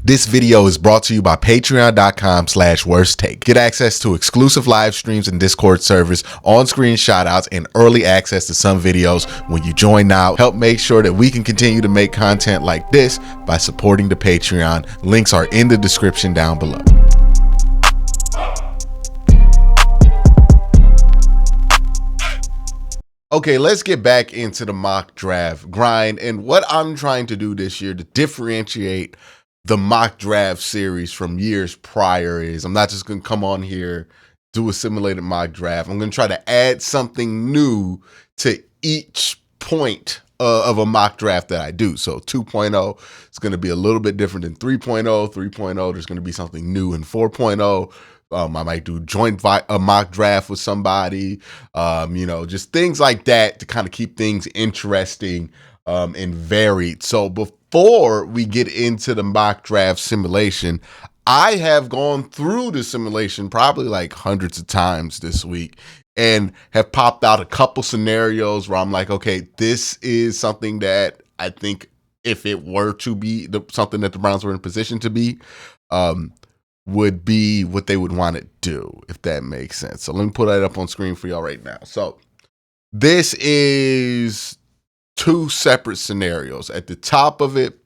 This video is brought to you by patreon.com/worsttake. Get access to exclusive live streams and Discord servers, on-screen shoutouts, and early access to some videos when you join now. Help make sure that we can continue to make content like this by supporting the Patreon. Links are in the description down below. Okay, let's get back into the mock draft grind and what I'm trying to do this year to differentiate the mock draft series from years prior is I'm not just going to come on here, do a simulated mock draft. I'm going to try to add something new to each point of a mock draft that I do. So 2.0 is going to be a little bit different than 3.0. 3.0, there's going to be something new in 4.0. I might do a mock draft with somebody, just things like that to kind of keep things interesting and varied. So before we get into the mock draft simulation, I have gone through the simulation probably like hundreds of times this week and have popped out a couple scenarios where I'm like, okay, this is something that I think if it were to be something that the Browns were in position to be, would be what they would want to do, if that makes sense. So let me put that up on screen for y'all right now. So this is two separate scenarios. At the top of it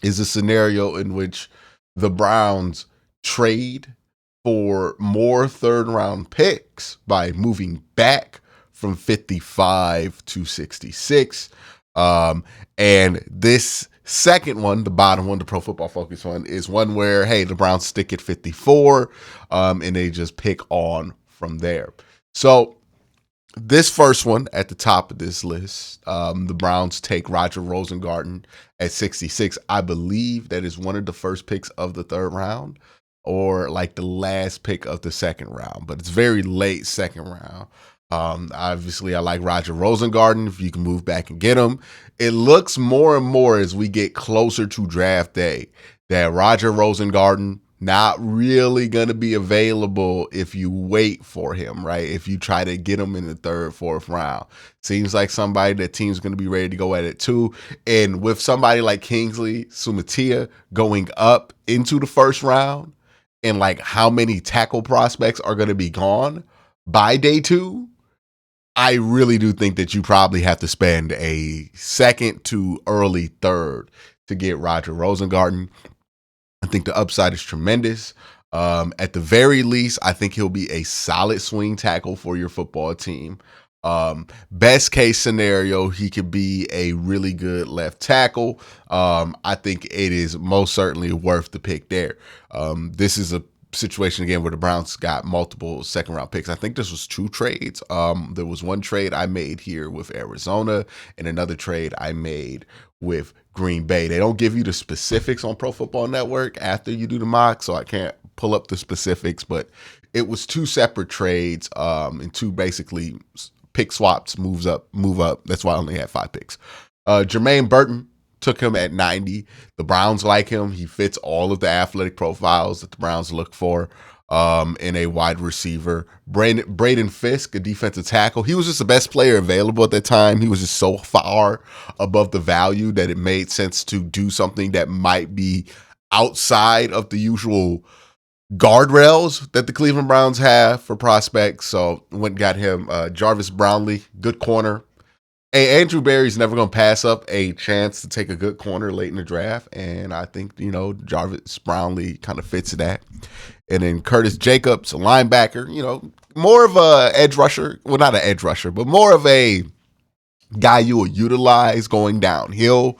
is a scenario in which the Browns trade for more third-round picks by moving back from 55 to 66. And this second one, the bottom one, the Pro Football Focus one, is one where, hey, the Browns stick at 54, and they just pick on from there. So this first one at the top of this list, the Browns take Roger Rosengarten at 66. I believe that is one of the first picks of the third round or like the last pick of the second round, but it's very late second round. Obviously, I like Roger Rosengarten. If you can move back and get him, it looks more and more as we get closer to draft day that Roger Rosengarten not really going to be available if you wait for him, right? If you try to get him in the third, fourth round, seems like somebody that team's going to be ready to go at it too. And with somebody like Kingsley Sumatia going up into the first round, and like how many tackle prospects are going to be gone by day two, I really do think that you probably have to spend a second to early third to get Roger Rosengarten. I think the upside is tremendous. At the very least, I think he'll be a solid swing tackle for your football team. Best case scenario, he could be a really good left tackle. I think it is most certainly worth the pick there. This is a situation again where the Browns got multiple second round picks. I think this was two trades. There was one trade I made here with Arizona and another trade I made with Green Bay. They don't give you the specifics on Pro Football Network after you do the mock, so I can't pull up the specifics, but it was two separate trades and two basically pick swaps, move up. That's why I only had 5 picks. Jermaine Burton took him at 90. The Browns like him. He fits all of the athletic profiles that the Browns look for in a wide receiver. Braden Fisk, a defensive tackle. He was just the best player available at that time. He was just so far above the value that it made sense to do something that might be outside of the usual guardrails that the Cleveland Browns have for prospects. So went and got him. Jarvis Brownlee, good corner. Hey, Andrew Berry's never going to pass up a chance to take a good corner late in the draft, and I think, Jarvis Brownlee kind of fits that. And then Curtis Jacobs, a linebacker, more of a edge rusher. Well, not an edge rusher, but more of a guy you will utilize going downhill.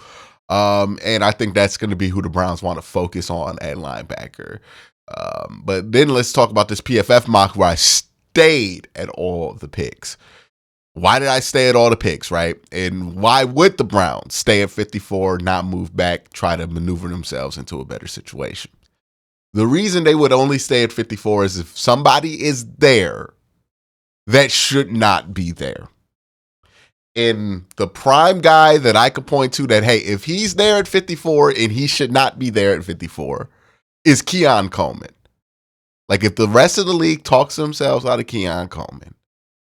And I think that's going to be who the Browns want to focus on at linebacker. But then let's talk about this PFF mock where I stayed at all of the picks. Why did I stay at all the picks, right? And why would the Browns stay at 54, not move back, try to maneuver themselves into a better situation? The reason they would only stay at 54 is if somebody is there that should not be there. And the prime guy that I could point to that, hey, if he's there at 54 and he should not be there at 54 is Keon Coleman. Like if the rest of the league talks themselves out of Keon Coleman,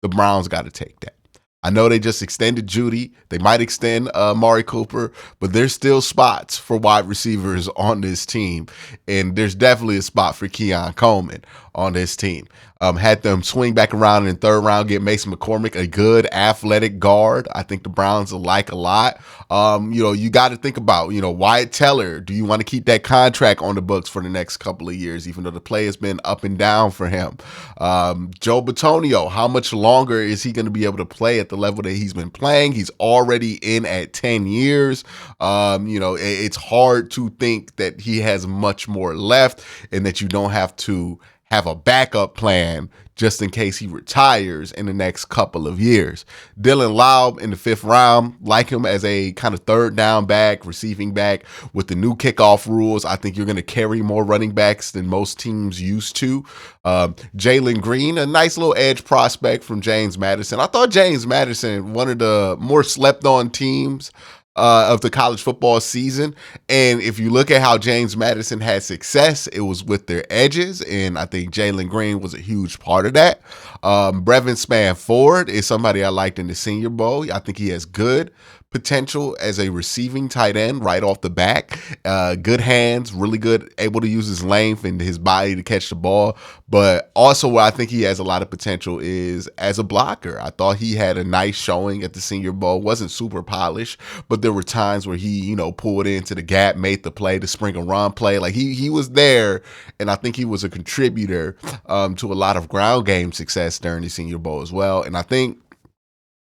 the Browns got to take that. I know they just extended Judy. They might extend Amari Cooper, but there's still spots for wide receivers on this team. And there's definitely a spot for Keon Coleman on this team. Had them swing back around in the third round, get Mason McCormick, a good athletic guard. I think the Browns will like a lot. You got to think about, Wyatt Teller. Do you want to keep that contract on the books for the next couple of years, even though the play has been up and down for him? Joe Bitonio, how much longer is he going to be able to play at the level that he's been playing? He's already in at 10 years. It's hard to think that he has much more left and that you don't have to have a backup plan just in case he retires in the next couple of years. Dylan Laub in the 5th round, like him as a kind of third down back, receiving back. With the new kickoff rules, I think you're going to carry more running backs than most teams used to. Jalen Green, a nice little edge prospect from James Madison. I thought James Madison, one of the more slept on teams of the college football season. And if you look at how James Madison had success, it was with their edges. And I think Jalen Green was a huge part of that. Brevin Spann-Ford is somebody I liked in the Senior Bowl. I think he has good potential as a receiving tight end right off the back. Good hands, really good, able to use his length and his body to catch the ball. But also where I think he has a lot of potential is as a blocker. I thought he had a nice showing at the Senior Bowl. Wasn't super polished, but there were times where he, pulled into the gap, made the play, the spring and run play. Like he was there, and I think he was a contributor to a lot of ground game success during the Senior Bowl as well. And I think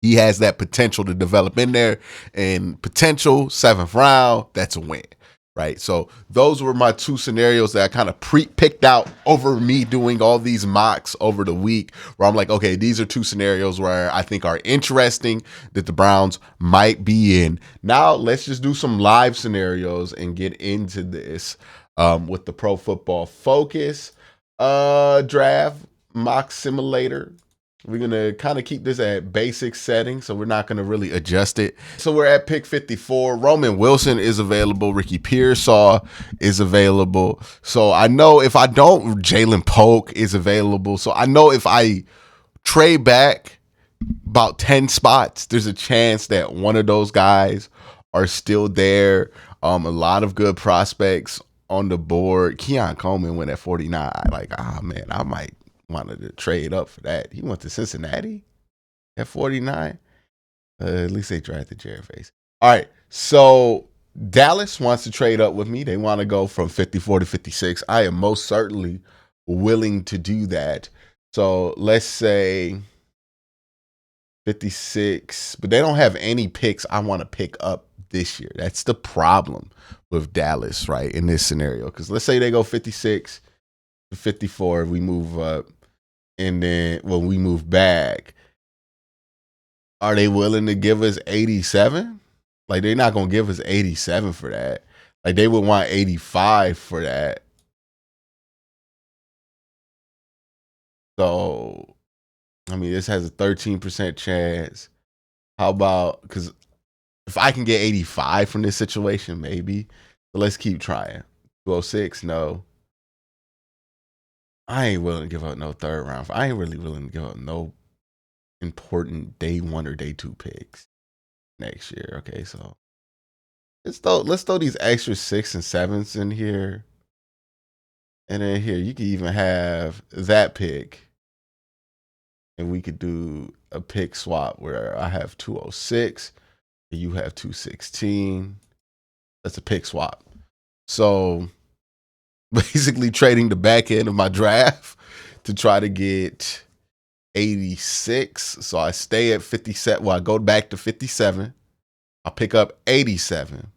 he has that potential to develop in there, and potential 7th round, that's a win, right? So those were my 2 scenarios that I kind of picked out over me doing all these mocks over the week, where I'm like, okay, these are 2 scenarios where I think are interesting that the Browns might be in. Now let's just do some live scenarios and get into this with the Pro Football Focus draft mock simulator. We're going to kind of keep this at basic settings, so we're not going to really adjust it. So we're at pick 54. Roman Wilson is available. Ricky Pearsall is available. So I know if I don't, Jalen Polk is available. So I know if I trade back about 10 spots, there's a chance that one of those guys are still there. A lot of good prospects on the board. Keon Coleman went at 49. Like, man, I might wanted to trade up for that. He went to Cincinnati at 49. At least they drafted Jared Face. All right, so Dallas wants to trade up with me. They want to go from 54 to 56. I am most certainly willing to do that. So let's say 56, but they don't have any picks I want to pick up this year. That's the problem with Dallas, right, in this scenario. Because let's say they go 56 to 54, we move up, and then when we move back, are they willing to give us 87? Like, they're not going to give us 87 for that. Like, they would want 85 for that. So, I mean, this has a 13% chance. How about, because if I can get 85 from this situation, maybe. But let's keep trying. 206, no. I ain't willing to give up no 3rd round. I ain't really willing to give up no important day 1 or day 2 picks next year. Okay, so let's throw these extra 6 and 7s in here. And then here, you can even have that pick. And we could do a pick swap where I have 206 and you have 216. That's a pick swap. So basically trading the back end of my draft to try to get 86. So I stay at 57. Well, I go back to 57. I'll pick up 87.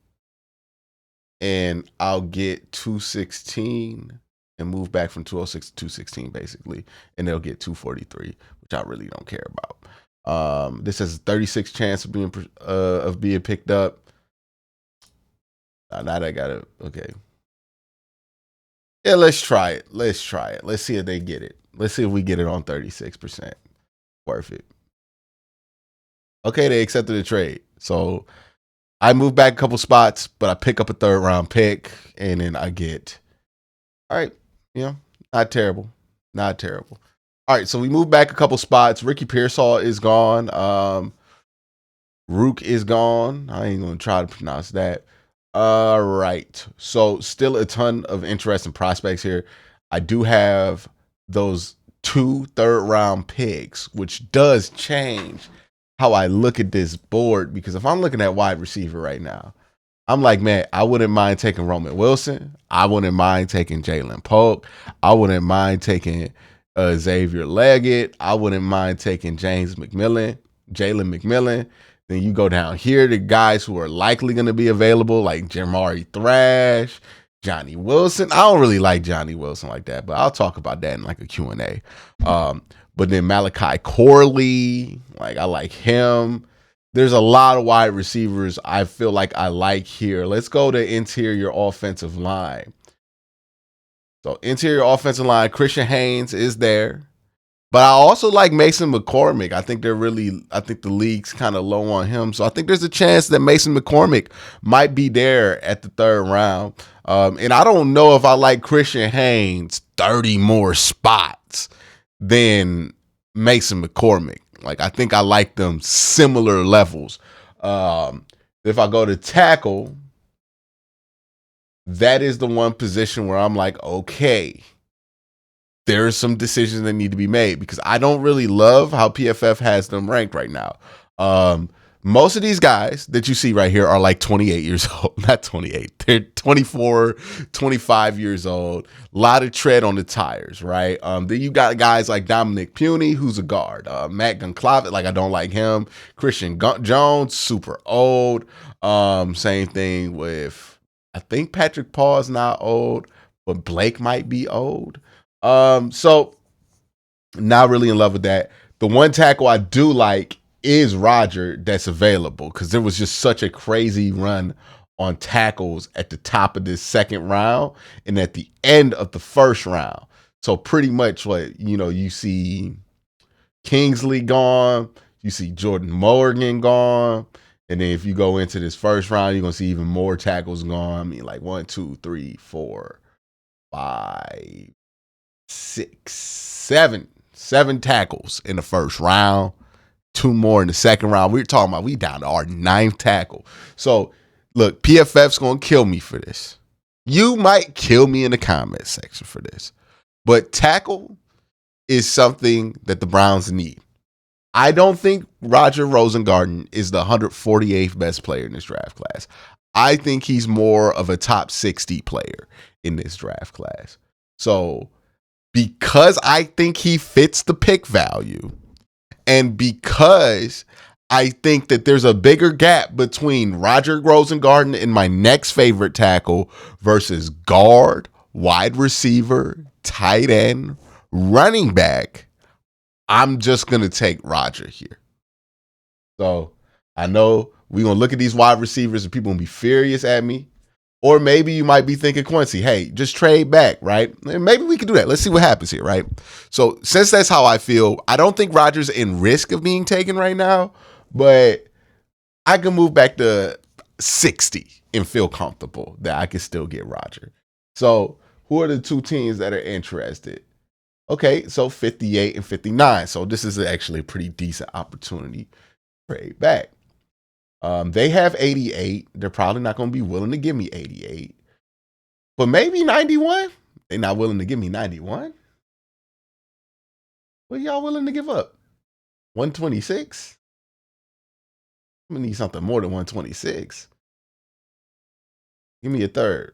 And I'll get 216 and move back from 206 to 216, basically. And they'll get 243, which I really don't care about. This has a 36 chance of being picked up. Now I got it. Okay. Yeah, let's try it. Let's see if they get it. Let's see if we get it on 36%. Worth it. Okay, they accepted the trade. So I move back a couple spots, but I pick up a 3rd round pick, and then I get, all right, not terrible. Not terrible. All right, so we moved back a couple spots. Ricky Pearsall is gone. Rook is gone. I ain't gonna try to pronounce that. All right. So still a ton of interesting prospects here. I do have those 2 third-round picks, which does change how I look at this board, because if I'm looking at wide receiver right now, I'm like, man, I wouldn't mind taking Roman Wilson. I wouldn't mind taking Jalen Polk. I wouldn't mind taking Xavier Leggett. I wouldn't mind taking Jalen McMillan. Then you go down here to guys who are likely going to be available, like Jamari Thrash, Johnny Wilson. I don't really like Johnny Wilson like that, but I'll talk about that in like a Q&A. But then Malachi Corley, like I like him. There's a lot of wide receivers I feel like I like here. Let's go to interior offensive line. So interior offensive line, Christian Haynes is there. But I also like Mason McCormick. I think the league's kind of low on him. So I think there's a chance that Mason McCormick might be there at the 3rd round. And I don't know if I like Christian Haynes 30 more spots than Mason McCormick. Like, I think I like them similar levels. If I go to tackle, that is the one position where I'm like, okay, there's some decisions that need to be made, because I don't really love how PFF has them ranked right now. Most of these guys that you see right here are like 28 years old. Not 28. They're 24, 25 years old. A lot of tread on the tires, right? Then you got guys like Dominic Puny, who's a guard. Matt Gunklavitt, like I don't like him. Christian Jones, super old. Same thing with, I think Patrick Paul is not old, but Blake might be old. So not really in love with that. The one tackle I do like is Roger that's available, because there was just such a crazy run on tackles at the top of this 2nd round and at the end of the 1st round. So pretty much what, you see Kingsley gone, you see Jordan Morgan gone. And then if you go into this 1st round, you're going to see even more tackles gone. I mean, like 1, 2, 3, 4, 5, 6, 7 tackles in the 1st round, 2 more in the 2nd round. We're talking about we down to our 9th tackle. So look, PFF's gonna kill me for this. You might kill me in the comment section for this, but tackle is something that the Browns need. I don't think Roger Rosengarten is the 148th best player in this draft class. I think he's more of a top 60 player in this draft class. So because I think he fits the pick value, and because I think that there's a bigger gap between Roger Rosengarten and my next favorite tackle versus guard, wide receiver, tight end, running back, I'm just going to take Roger here. So I know we're going to look at these wide receivers and people going to be furious at me. Or maybe you might be thinking, Quincy, hey, just trade back, right? And maybe we can do that. Let's see what happens here, right? So since that's how I feel, I don't think Rodgers in risk of being taken right now, but I can move back to 60 and feel comfortable that I can still get Roger. So who are the 2 teams that are interested? Okay, so 58 and 59. So this is actually a pretty decent opportunity to trade back. They have 88. They're probably not going to be willing to give me 88. But maybe 91? They're not willing to give me 91? What are y'all willing to give up? 126? I'm going to need something more than 126. Give me a 3rd.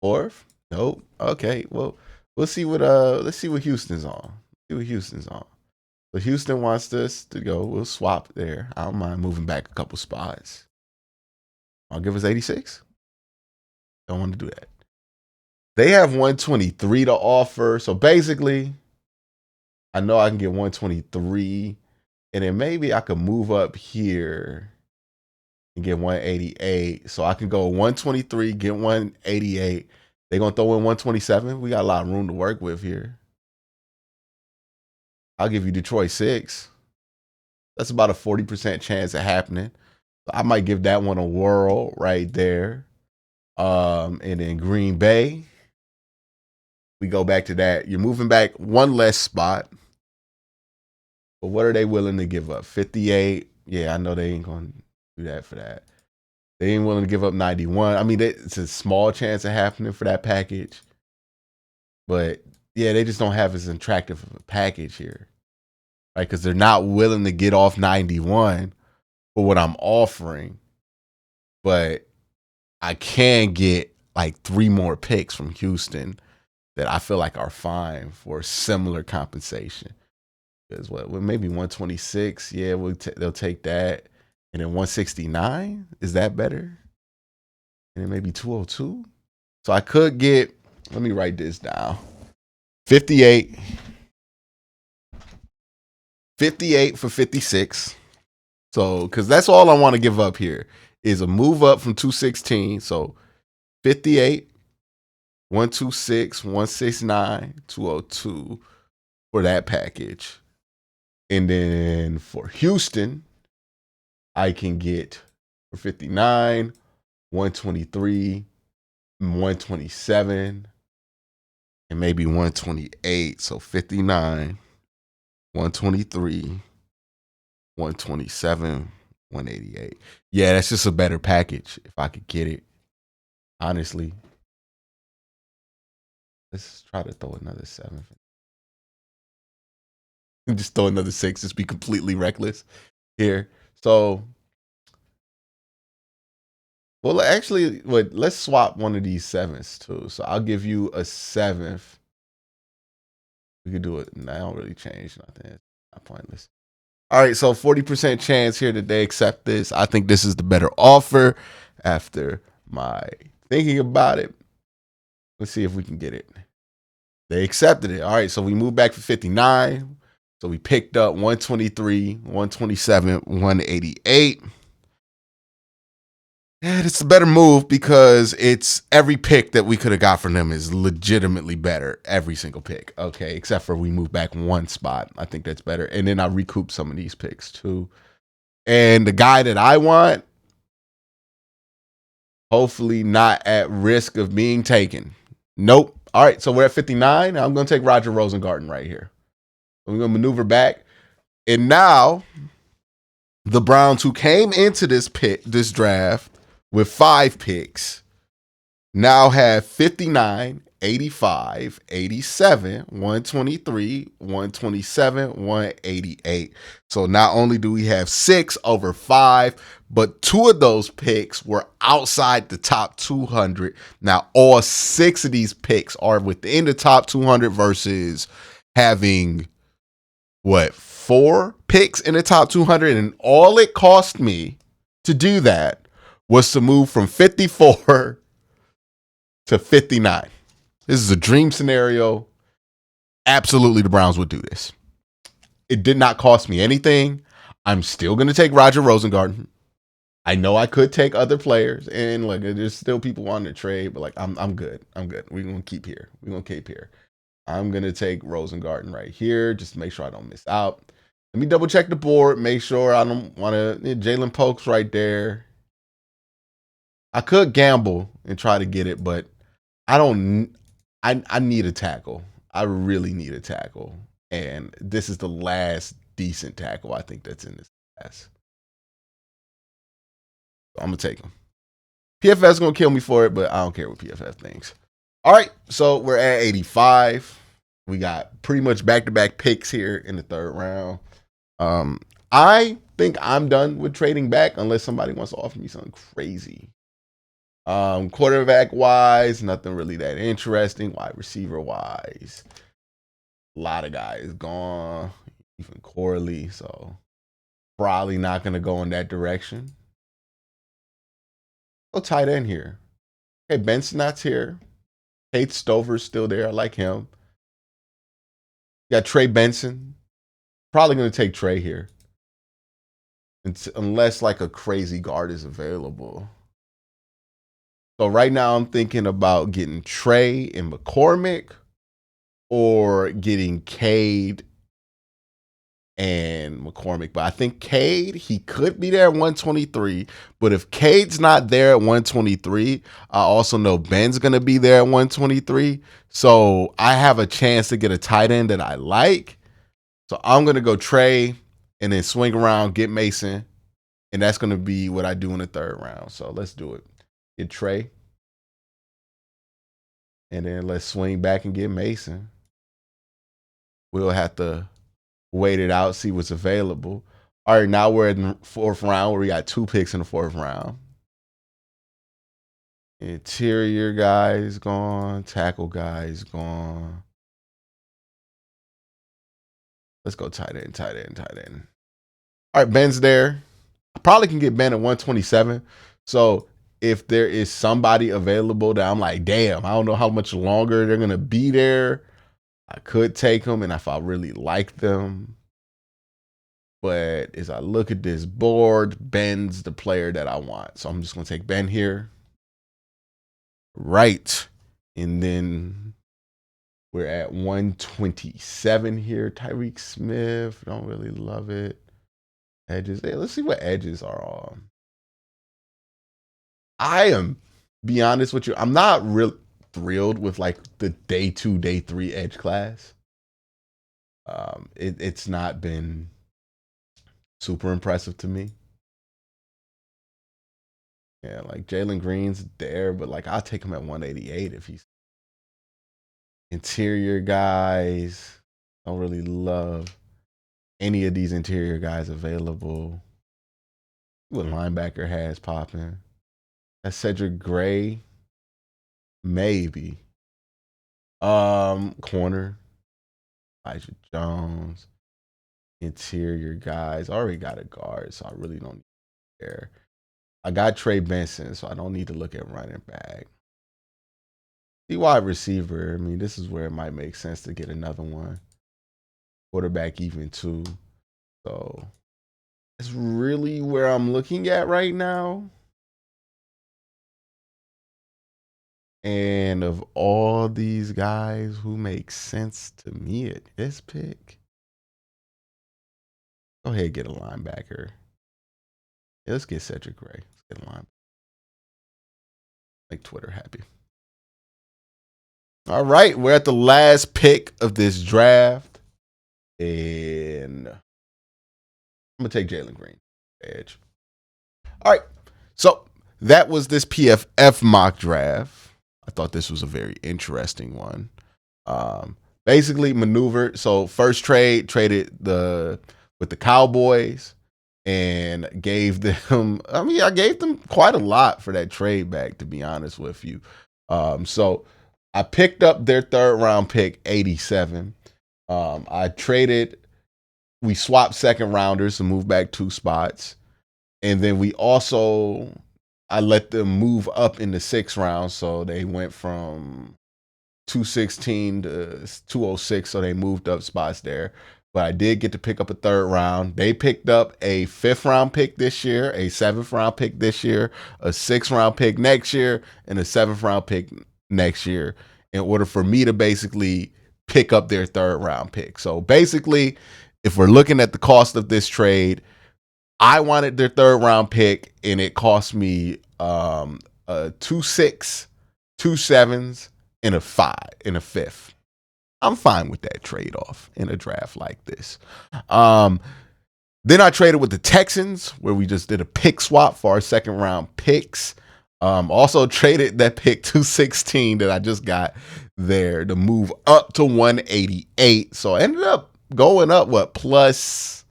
4th? Nope. Okay, well, let's see what Houston's on. See what Houston's on. So Houston wants us to go. We'll swap there. I don't mind moving back a couple spots. I'll give us 86. Don't want to do that. They have 123 to offer. So basically, I know I can get 123. And then maybe I could move up here and get 188. So I can go 123, get 188. They're going to throw in 127. We got a lot of room to work with here. I'll give you Detroit 6. That's about a 40% chance of happening. So I might give that one a whirl right there. And then Green Bay. We go back to that. You're moving back one less spot. But what are they willing to give up? 58. Yeah, I know they ain't going to do that for that. They ain't willing to give up 91. I mean, it's a small chance of happening for that package. But yeah, they just don't have as attractive of a package here. Right? Because they're not willing to get off 91 for what I'm offering. But I can get like 3 more picks from Houston that I feel like are fine for similar compensation. Because what, maybe 126? Yeah, they'll take that. And then 169? Is that better? And then maybe 202? So I could get, let me write this down. 58 for 56. So, because that's all I want to give up here is a move up from 216. So 58, 126, 169, 202 for that package. And then for Houston, I can get for 59, 123, 127, and maybe 128. So 59, 123, 127, 188. Yeah, that's just a better package if I could get it. Honestly. Let's try to throw another 7. Just throw another 6. Just be completely reckless here. So, well, actually, let's swap one of these 7s too. So I'll give you a 7th. We could do it. I don't really change nothing. It's not pointless. All right, so 40% chance here that they accept this. I think this is the better offer after my thinking about it. Let's see if we can get it. They accepted it. All right, so we moved back for 59. So we picked up 123, 127, 188. And it's a better move because it's every pick that we could have got from them is legitimately better. Every single pick. Okay, except for we moved back one spot. I think that's better. And then I recoup some of these picks too. And the guy that I want, hopefully not at risk of being taken. Nope. All right, so we're at 59. I'm going to take Roger Rosengarten right here. I'm going to maneuver back. And now the Browns, who came into this draft with 5 picks, now have 59, 85, 87, 123, 127, 188. So not only do we have 6 over 5, but 2 of those picks were outside the top 200. Now all 6 of these picks are within the top 200 versus having 4 picks in the top 200, and all it cost me to do that was to move from 54 to 59. This is a dream scenario. Absolutely, the Browns would do this. It did not cost me anything. I'm still going to take Roger Rosengarten. I know I could take other players, and look, there's still people wanting to trade, but like I'm good. I'm good. We're going to keep here. We're going to keep here. I'm going to take Rosengarten right here just to make sure I don't miss out. Let me double check the board, make sure I don't want to. Jalen Polk's right there. I could gamble and try to get it, but I don't. I need a tackle. I really need a tackle. And this is the last decent tackle I think that's in this class. So I'm going to take him. PFF is going to kill me for it, but I don't care what PFF thinks. All right, so we're at 85. We got pretty much back-to-back picks here in the 3rd round. I think I'm done with trading back unless somebody wants to offer me something crazy. Quarterback wise, nothing really that interesting. Wide receiver wise, a lot of guys gone, even Corley, so probably not going to go in that direction. Go tight end here. Okay, Benson that's here. Tate Stover's still there. I like him. You got Trey Benson. Probably going to take Trey here. Unless like a crazy guard is available. So right now I'm thinking about getting Trey and McCormick or getting Cade and McCormick. But I think Cade, he could be there at 123. But if Cade's not there at 123, I also know Ben's going to be there at 123. So I have a chance to get a tight end that I like. So I'm going to go Trey and then swing around, get Mason. And that's going to be what I do in the third round. So let's do it. Get Trey. And then let's swing back and get Mason. We'll have to wait it out, see what's available. All right, now we're in the fourth round where we got 2 picks in the fourth round. Interior guys gone. Tackle guys gone. Let's go tight end. All right, Ben's there. I probably can get Ben at 127. So if there is somebody available that I'm like, damn, I don't know how much longer they're going to be there, I could take them, and if I really like them. But as I look at this board, Ben's the player that I want. So I'm just going to take Ben here. Right. And then we're at 127 here. Tyreek Smith. Don't really love it. Edges. Hey, let's see what edges are on. I am, be honest with you, I'm not real thrilled with like the day 2, day 3 edge class. It's not been super impressive to me. Yeah, like Jalen Green's there, but like I'll take him at 188 if he's interior guys. Don't really love any of these interior guys available. What linebacker has popping? That's Cedric Gray. Maybe. Corner. Elijah Jones. Interior guys. I already got a guard, so I really don't care. I got Trey Benson, so I don't need to look at running back. The wide receiver, I mean, this is where it might make sense to get another one. Quarterback even too. So that's really where I'm looking at right now. And of all these guys, who makes sense to me at this pick? Go ahead and get a linebacker. Yeah, let's get Cedric Gray. Let's get a linebacker. Make Twitter happy. All right, we're at the last pick of this draft. And I'm going to take Jalen Green. Edge. All right, so that was this PFF mock draft. I thought this was a very interesting one. Basically maneuvered. So first traded with the Cowboys and gave them, I gave them quite a lot for that trade back, to be honest with you. So I picked up their third round pick, 87. We swapped second rounders to move back 2 spots. And then I let them move up in the 6th round. So they went from 216 to 206. So they moved up spots there. But I did get to pick up a third round. They picked up a 5th round pick this year, a 7th round pick this year, a 6th round pick next year, and a 7th round pick next year in order for me to basically pick up their third round pick. So basically, if we're looking at the cost of this trade, I wanted their third round pick, and it cost me a 2-6, 2 7s, and a 5 and a 5th. I'm fine with that trade-off in a draft like this. Then I traded with the Texans, where we just did a pick swap for our second round picks. Also traded that pick 216 that I just got there to move up to 188. So I ended up going up, plus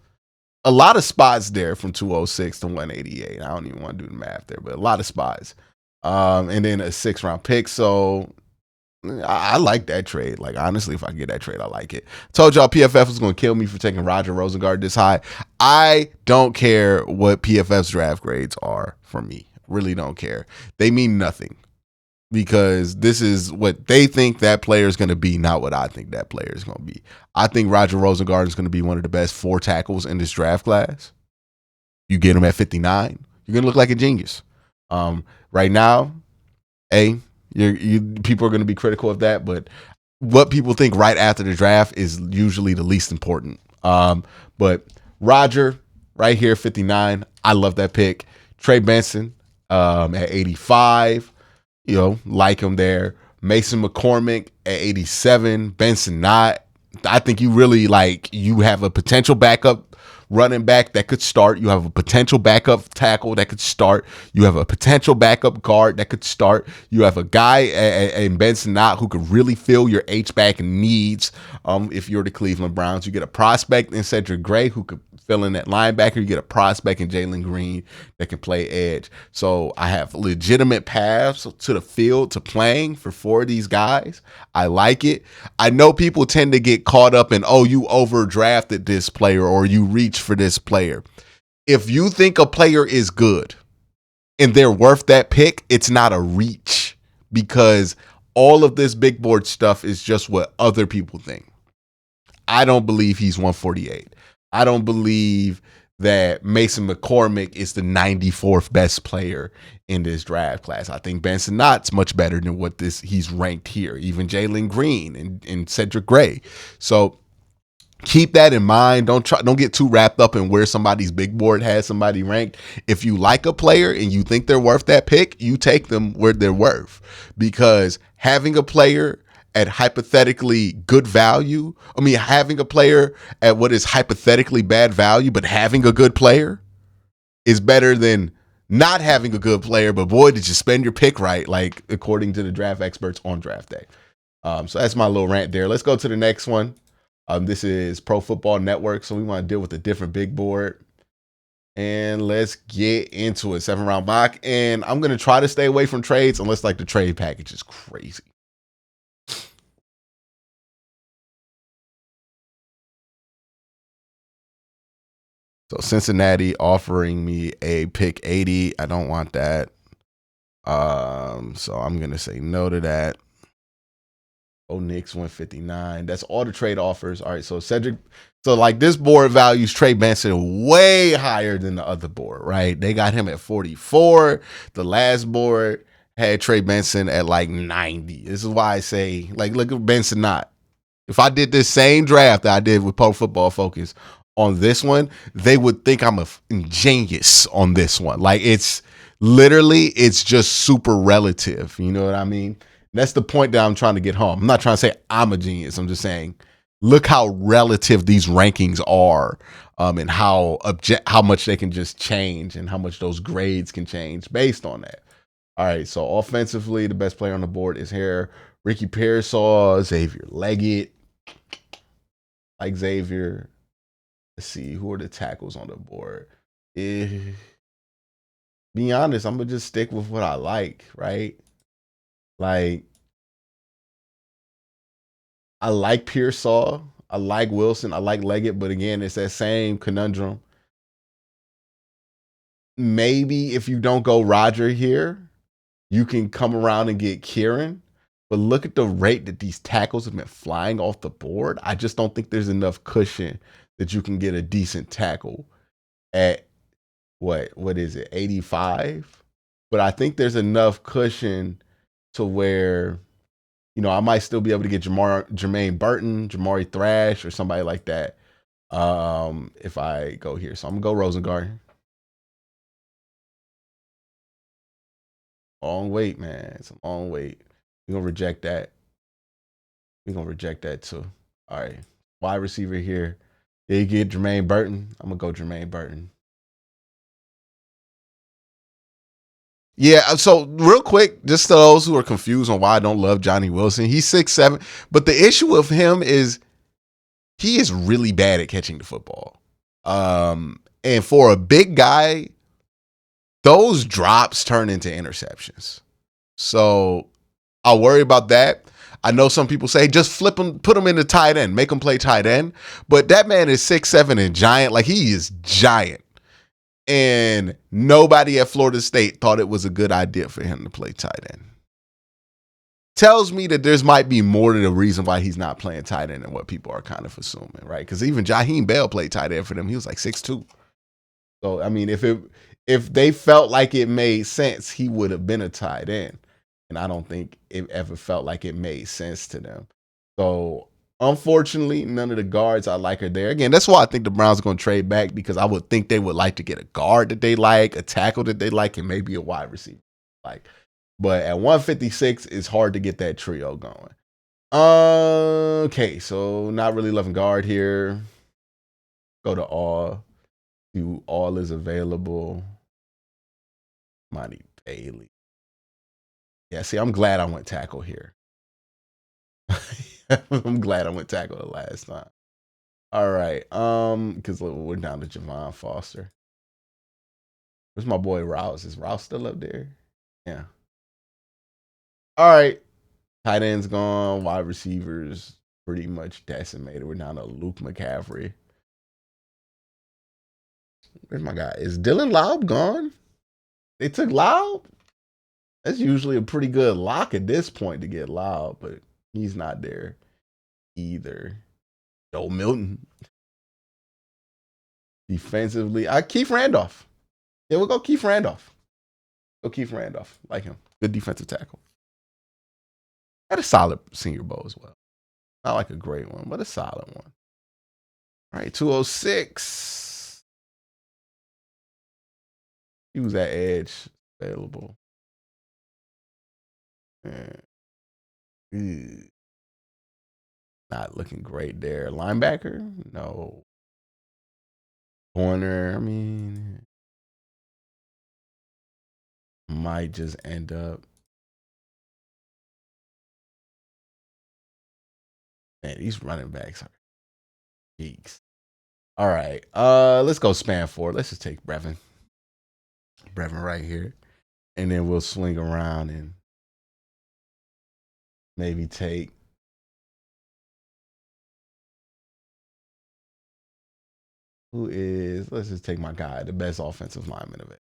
a lot of spots there from 206 to 188. I don't even want to do the math there, but a lot of spots. And then a 6th round pick. So I like that trade. Like, honestly, if I get that trade, I like it. Told y'all PFF was going to kill me for taking Roger Rosengard this high. I don't care what PFF's draft grades are for me. Really don't care. They mean nothing because this is what they think that player is going to be, not what I think that player is going to be. I think Roger Rosengard is going to be one of the best 4 tackles in this draft class. You get him at 59, you're going to look like a genius. Right now, people are going to be critical of that, but what people think right after the draft is usually the least important But Roger, right here, 59. I love that pick. Trey Benson at 85. Like him there. Mason McCormick at 87. Benson not. I think you have a potential backup running back that could start. You have a potential backup tackle that could start. You have a potential backup guard that could start. You have a guy in Benson Knott who could really fill your H-back needs. If you're the Cleveland Browns, you get a prospect in Cedric Gray who could fill in that linebacker. You get a prospect in Jalen Green that can play edge. So I have legitimate paths to the field to playing for 4 of these guys. I like it. I know people tend to get caught up in, you overdrafted this player or you reach for this player. If you think a player is good and they're worth that pick, it's not a reach, because all of this big board stuff is just what other people think. I don't believe he's 148. I don't believe that Mason McCormick is the 94th best player in this draft class. I think Benson Knott's much better than what he's ranked here. Even Jalen Green and Cedric Gray. So keep that in mind. Don't get too wrapped up in where somebody's big board has somebody ranked. If you like a player and you think they're worth that pick, you take them where they're worth, because having a player at hypothetically good value, having a player at what is hypothetically bad value, but having a good player is better than not having a good player, but boy, did you spend your pick right, like according to the draft experts on draft day. So that's my little rant there. Let's go to the next one. This is Pro Football Network, so we want to deal with a different big board. And let's get into it. 7-round mock. And I'm going to try to stay away from trades unless the trade package is crazy. So Cincinnati offering me a pick 80. I don't want that. So I'm going to say no to that. Knicks 159. That's all the trade offers. All right, so Cedric. So this board values Trey Benson way higher than the other board, right? They got him at 44. The last board had Trey Benson at 90. This is why I say, look at Benson Knott. If I did this same draft that I did with Pro Football Focus on this one, they would think I'm a genius on this one. It's just super relative. You know what I mean? That's the point that I'm trying to get home. I'm not trying to say I'm a genius. I'm just saying, look how relative these rankings are, and how much they can just change and how much those grades can change based on that. All right, so offensively, the best player on the board is here. Ricky Pearsall, Xavier Leggett. Like Xavier. Let's see, who are the tackles on the board? Be honest, I'm going to just stick with what I like, right? I like Pearsall. I like Wilson. I like Leggett. But again, it's that same conundrum. Maybe if you don't go Roger here, you can come around and get Kieran. But look at the rate that these tackles have been flying off the board. I just don't think there's enough cushion that you can get a decent tackle at what is it, 85? But I think there's enough cushion to where, I might still be able to get Jermaine Burton, Jamari Thrash, or somebody like that if I go here. So I'm going to go Rosengard. Long wait, man. It's a long wait. We're going to reject that. We're going to reject that too. All right. Wide receiver here. Did you get Jermaine Burton? I'm going to go Jermaine Burton. Yeah, so real quick, just to those who are confused on why I don't love Johnny Wilson, he's 6'7", but the issue with him is he is really bad at catching the football. And for a big guy, those drops turn into interceptions. So I'll worry about that. I know some people say just flip him, put him in the tight end, make him play tight end. But that man is 6'7" and giant. He is giant. And nobody at Florida State thought it was a good idea for him to play tight end. Tells me that there's might be more to the reason why he's not playing tight end than what people are kind of assuming, right? Because even Jaheim Bell played tight end for them. He was 6'2". So, if they felt like it made sense, he would have been a tight end. And I don't think it ever felt like it made sense to them. So, Unfortunately, none of the guards I like are there. Again, that's why I think the Browns are going to trade back, because I would think they would like to get a guard that they like, a tackle that they like, and maybe a wide receiver like. But at 156, it's hard to get that trio going. Okay, so not really loving guard here. Go to all. Do all is available. Monty Bailey. Yeah, see, I'm glad I went tackle here. I'm glad I went tackle the last time. All right. Because we're down to Javon Foster. Where's my boy Rouse? Is Rouse still up there? Yeah. All right. Tight end's gone. Wide receivers pretty much decimated. We're down to Luke McCaffrey. Where's my guy? Is Dylan Laub gone? They took Laub? That's usually a pretty good lock at this point to get Laub, but he's not there either. Joe Milton. Defensively, Keith Randolph. Yeah, we'll go Keith Randolph. Go Keith Randolph. Like him. Good defensive tackle. Had a solid Senior Bowl as well. Not like a great one, but a solid one. All right, 206. He was at edge available. Not looking great there. Linebacker? No. Corner, I mean, might just end up. Man, these running backs are geeks. All right. Let's go span forward. Let's just take Brevin. Brevin right here. And then we'll swing around and maybe take let's just take my guy, the best offensive lineman of it.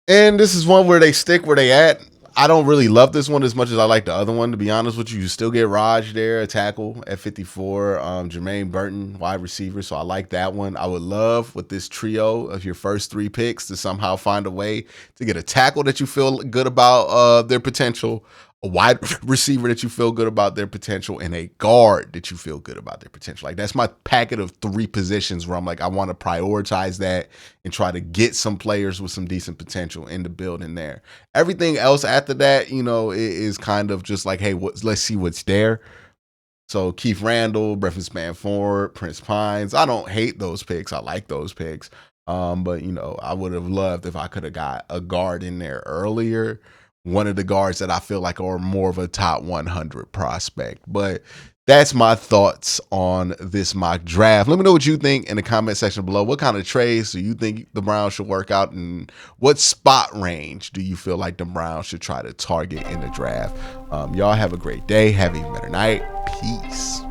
And this is one where they stick where they at. I don't really love this one as much as I like the other one, to be honest with you. You still get Raj there, a tackle at 54. Jermaine Burton, wide receiver. So I like that one. I would love with this trio of your first 3 picks to somehow find a way to get a tackle that you feel good about their potential, a wide receiver that you feel good about their potential, and a guard that you feel good about their potential. Like, that's my packet of 3 positions where I'm like, I want to prioritize that and try to get some players with some decent potential in the building there. Everything else after that, you know, it is kind of just like, hey, let's see what's there. So Keith Randall, Brevin Spanford, Prince Pines. I don't hate those picks. I like those picks. But, you know, I would have loved if I could have got a guard in there earlier. One of the guards that I feel like are more of a top 100 prospect. But that's my thoughts on this mock draft. Let me know what you think in the comment section below. What kind of trades do you think the Browns should work out, and what spot range do you feel like the Browns should try to target in the draft? Y'all have a great day. Have a better night. Peace.